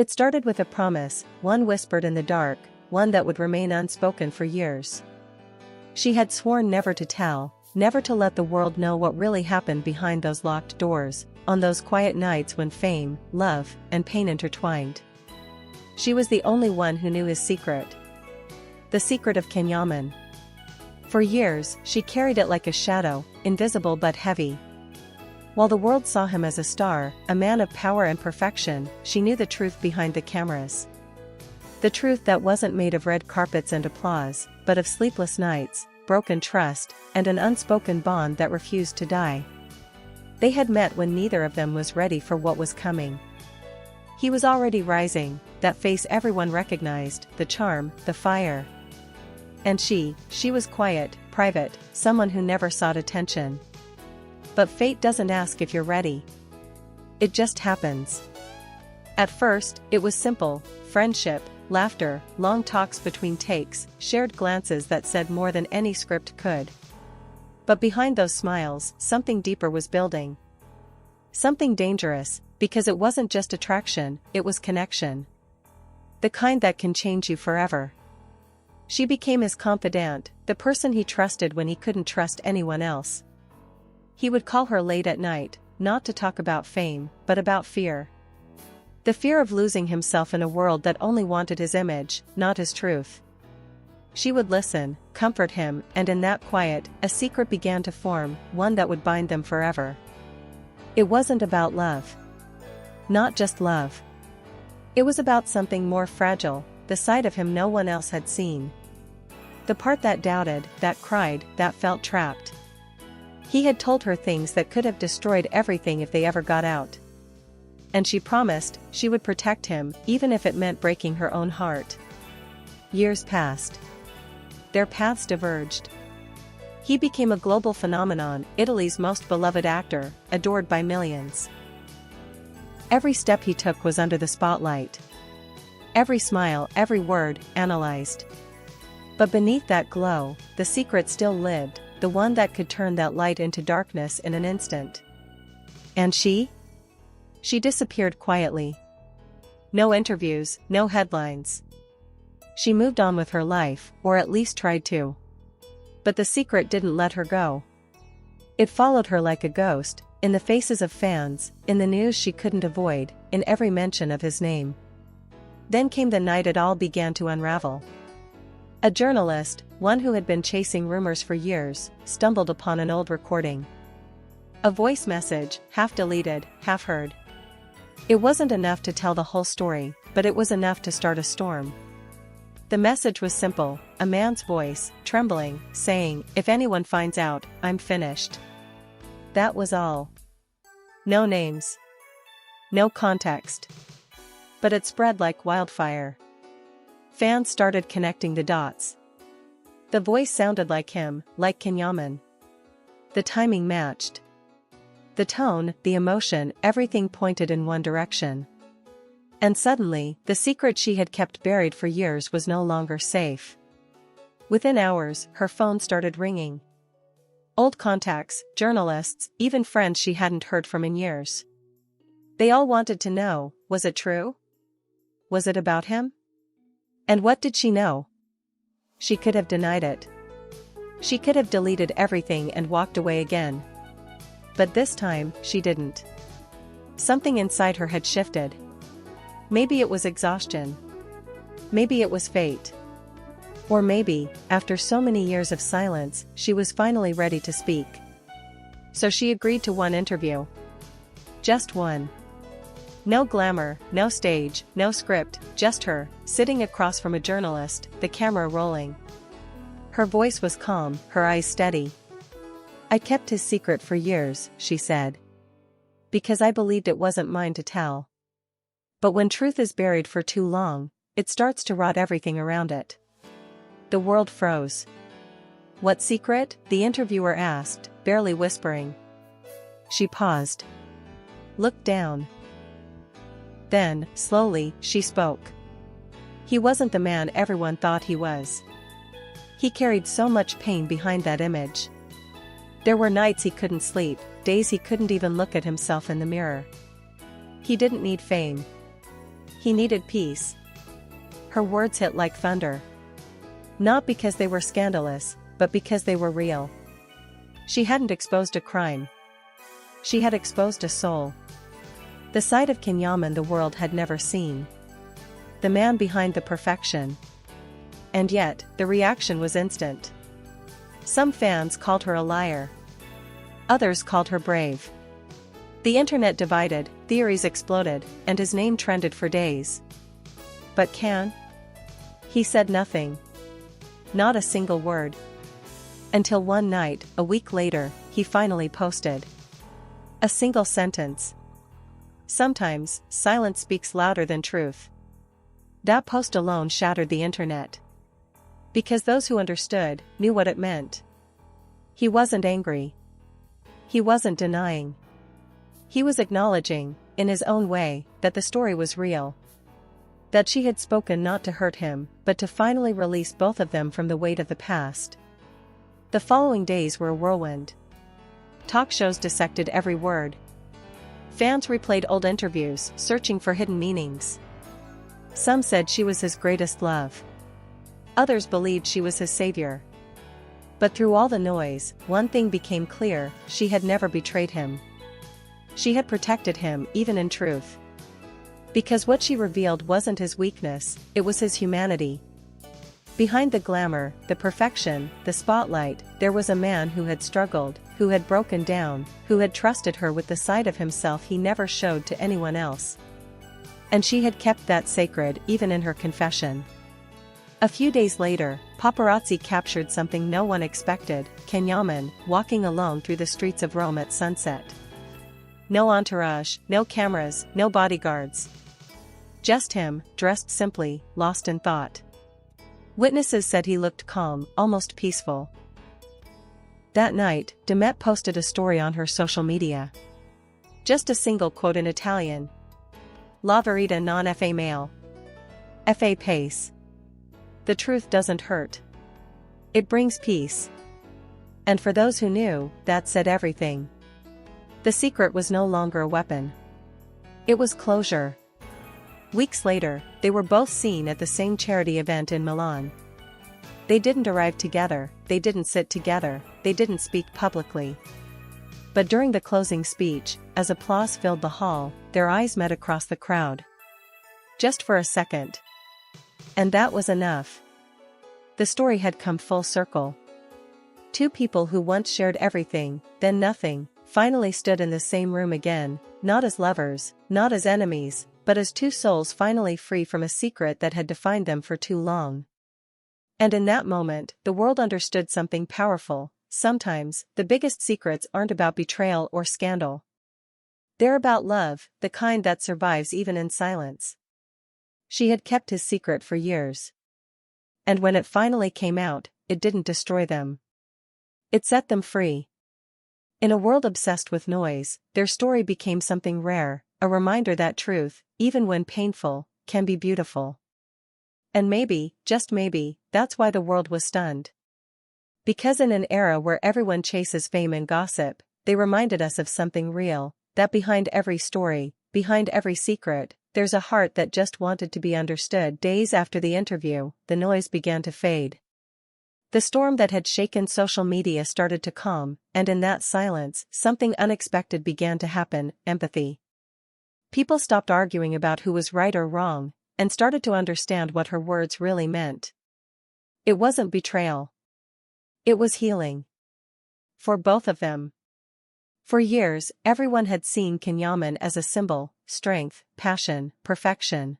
It started with a promise, one whispered in the dark, one that would remain unspoken for years. She had sworn never to tell, never to let the world know what really happened behind those locked doors, on those quiet nights when fame, love, and pain intertwined. She was the only one who knew his secret. The secret of Yaman. For years, she carried it like a shadow, invisible but heavy. While the world saw him as a star, a man of power and perfection, she knew the truth behind the cameras. The truth that wasn't made of red carpets and applause, but of sleepless nights, broken trust, and an unspoken bond that refused to die. They had met when neither of them was ready for what was coming. He was already rising, that face everyone recognized, the charm, the fire. And she was quiet, private, someone who never sought attention. But fate doesn't ask if you're ready. It just happens. At first, it was simple, friendship, laughter, long talks between takes, shared glances that said more than any script could. But behind those smiles, something deeper was building. Something dangerous, because it wasn't just attraction, it was connection. The kind that can change you forever. She became his confidant, the person he trusted when he couldn't trust anyone else. He would call her late at night, not to talk about fame, but about fear. The fear of losing himself in a world that only wanted his image, not his truth. She would listen, comfort him, and in that quiet, a secret began to form, one that would bind them forever. It wasn't about love. Not just love. It was about something more fragile, the side of him no one else had seen. The part that doubted, that cried, that felt trapped. He had told her things that could have destroyed everything if they ever got out. And she promised she would protect him, even if it meant breaking her own heart. Years passed. Their paths diverged. He became a global phenomenon, Italy's most beloved actor, adored by millions. Every step he took was under the spotlight. Every smile, every word, analyzed. But beneath that glow, the secret still lived, the one that could turn that light into darkness in an instant. And she? She disappeared quietly. No interviews, no headlines. She moved on with her life, or at least tried to. But the secret didn't let her go. It followed her like a ghost, in the faces of fans, in the news she couldn't avoid, in every mention of his name. Then came the night it all began to unravel. A journalist, one who had been chasing rumors for years, stumbled upon an old recording. A voice message, half deleted, half heard. It wasn't enough to tell the whole story, but it was enough to start a storm. The message was simple, a man's voice, trembling, saying, "If anyone finds out, I'm finished." That was all. No names. No context. But it spread like wildfire. Fans started connecting the dots. The voice sounded like him, like Yaman. The timing matched. The tone, the emotion, everything pointed in one direction. And suddenly, the secret she had kept buried for years was no longer safe. Within hours, her phone started ringing. Old contacts, journalists, even friends she hadn't heard from in years. They all wanted to know, was it true? Was it about him? And what did she know? She could have denied it. She could have deleted everything and walked away again. But this time, she didn't. Something inside her had shifted. Maybe it was exhaustion. Maybe it was fate. Or maybe, after so many years of silence, she was finally ready to speak. So she agreed to one interview. Just one. No glamour, no stage, no script, just her, sitting across from a journalist, the camera rolling. Her voice was calm, her eyes steady. "I kept his secret for years," she said. "Because I believed it wasn't mine to tell. But when truth is buried for too long, it starts to rot everything around it." The world froze. "What secret?" the interviewer asked, barely whispering. She paused. Looked down. Then, slowly, she spoke. He wasn't the man everyone thought he was. He carried so much pain behind that image. There were nights he couldn't sleep, days he couldn't even look at himself in the mirror. He didn't need fame. He needed peace. Her words hit like thunder. Not because they were scandalous, but because they were real. She hadn't exposed a crime. She had exposed a soul. The side of Yaman the world had never seen. The man behind the perfection. And yet, the reaction was instant. Some fans called her a liar. Others called her brave. The internet divided, theories exploded, and his name trended for days. But he said nothing. Not a single word. Until one night, a week later, he finally posted a single sentence. Sometimes, silence speaks louder than truth. That post alone shattered the internet. Because those who understood knew what it meant. He wasn't angry. He wasn't denying. He was acknowledging, in his own way, that the story was real. That she had spoken not to hurt him, but to finally release both of them from the weight of the past. The following days were a whirlwind. Talk shows dissected every word. Fans replayed old interviews, searching for hidden meanings. Some said she was his greatest love. Others believed she was his savior. But through all the noise, one thing became clear: she had never betrayed him. She had protected him, even in truth. Because what she revealed wasn't his weakness, it was his humanity. Behind the glamour, the perfection, the spotlight, there was a man who had struggled, who had broken down, who had trusted her with the side of himself he never showed to anyone else. And she had kept that sacred even in her confession. A few days later, paparazzi captured something no one expected: Yaman walking alone through the streets of Rome at sunset. No entourage, no cameras, no bodyguards. Just him, dressed simply, lost in thought. Witnesses said he looked calm, almost peaceful. That night, Demet posted a story on her social media. Just a single quote in Italian. La verità non fa male. Fa pace. The truth doesn't hurt. It brings peace. And for those who knew, that said everything. The secret was no longer a weapon. It was closure. Weeks later, they were both seen at the same charity event in Milan. They didn't arrive together, they didn't sit together, they didn't speak publicly. But during the closing speech, as applause filled the hall, their eyes met across the crowd. Just for a second. And that was enough. The story had come full circle. Two people who once shared everything, then nothing, finally stood in the same room again, not as lovers, not as enemies, but as two souls finally free from a secret that had defined them for too long. And in that moment, the world understood something powerful: sometimes, the biggest secrets aren't about betrayal or scandal. They're about love, the kind that survives even in silence. She had kept his secret for years. And when it finally came out, it didn't destroy them. It set them free. In a world obsessed with noise, their story became something rare, a reminder that truth, even when painful, can be beautiful. And maybe, just maybe, that's why the world was stunned. Because in an era where everyone chases fame and gossip, they reminded us of something real: that behind every story, behind every secret, there's a heart that just wanted to be understood. Days after the interview, the noise began to fade. The storm that had shaken social media started to calm, and in that silence, something unexpected began to happen: empathy. People stopped arguing about who was right or wrong, and started to understand what her words really meant. It wasn't betrayal. It was healing. For both of them. For years, everyone had seen Yaman as a symbol: strength, passion, perfection.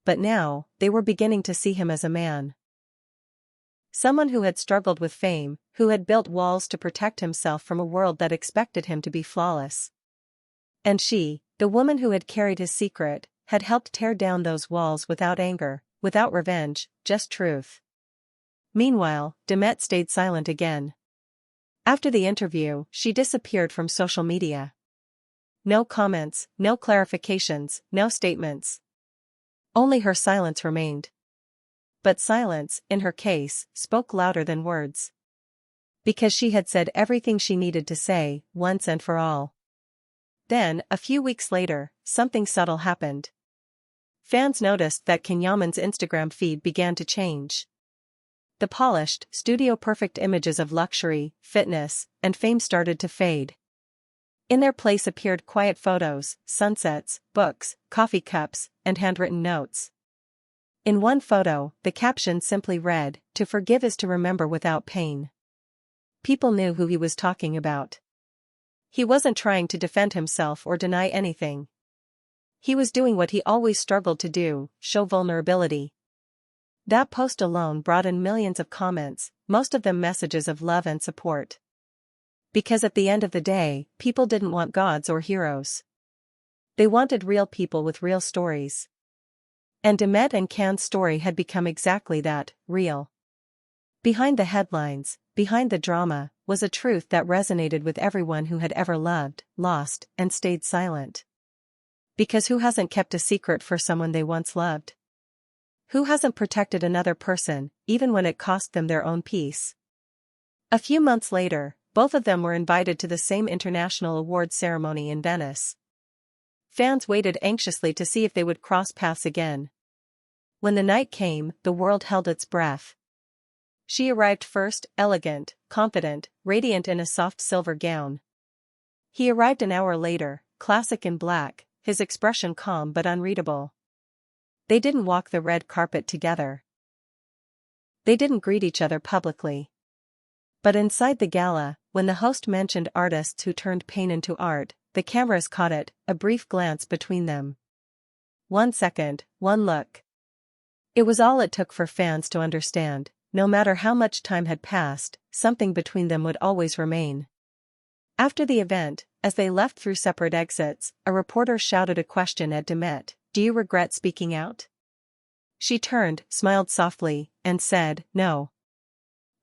But now, they were beginning to see him as a man. Someone who had struggled with fame, who had built walls to protect himself from a world that expected him to be flawless. And she, the woman who had carried his secret, had helped tear down those walls without anger, without revenge, just truth. Meanwhile, Demet stayed silent again. After the interview, she disappeared from social media. No comments, no clarifications, no statements. Only her silence remained. But silence, in her case, spoke louder than words. Because she had said everything she needed to say, once and for all. Then, a few weeks later, something subtle happened. Fans noticed that Yaman's Instagram feed began to change. The polished, studio-perfect images of luxury, fitness, and fame started to fade. In their place appeared quiet photos, sunsets, books, coffee cups, and handwritten notes. In one photo, the caption simply read, "To forgive is to remember without pain." People knew who he was talking about. He wasn't trying to defend himself or deny anything. He was doing what he always struggled to do, show vulnerability. That post alone brought in millions of comments, most of them messages of love and support. Because at the end of the day, people didn't want gods or heroes. They wanted real people with real stories. And Demet and Can's story had become exactly that, real. Behind the headlines, behind the drama, was a truth that resonated with everyone who had ever loved, lost, and stayed silent. Because who hasn't kept a secret for someone they once loved? Who hasn't protected another person, even when it cost them their own peace? A few months later, both of them were invited to the same international awards ceremony in Venice. Fans waited anxiously to see if they would cross paths again. When the night came, the world held its breath. She arrived first, elegant, confident, radiant in a soft silver gown. He arrived an hour later, classic in black, his expression calm but unreadable. They didn't walk the red carpet together. They didn't greet each other publicly. But inside the gala, when the host mentioned artists who turned pain into art, the cameras caught it, a brief glance between them. 1 second, one look. It was all it took for fans to understand, no matter how much time had passed, something between them would always remain. After the event, as they left through separate exits, a reporter shouted a question at Demet, "Do you regret speaking out?" She turned, smiled softly, and said, "No.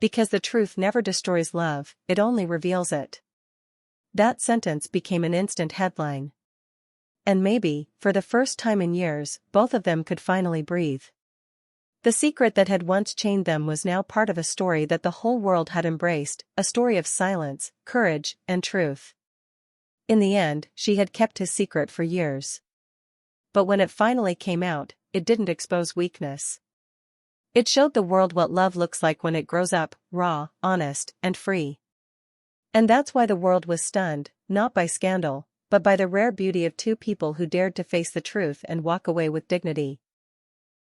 Because the truth never destroys love, it only reveals it." That sentence became an instant headline. And maybe, for the first time in years, both of them could finally breathe. The secret that had once chained them was now part of a story that the whole world had embraced, a story of silence, courage, and truth. In the end, she had kept his secret for years. But when it finally came out, it didn't expose weakness. It showed the world what love looks like when it grows up, raw, honest, and free. And that's why the world was stunned, not by scandal, but by the rare beauty of two people who dared to face the truth and walk away with dignity.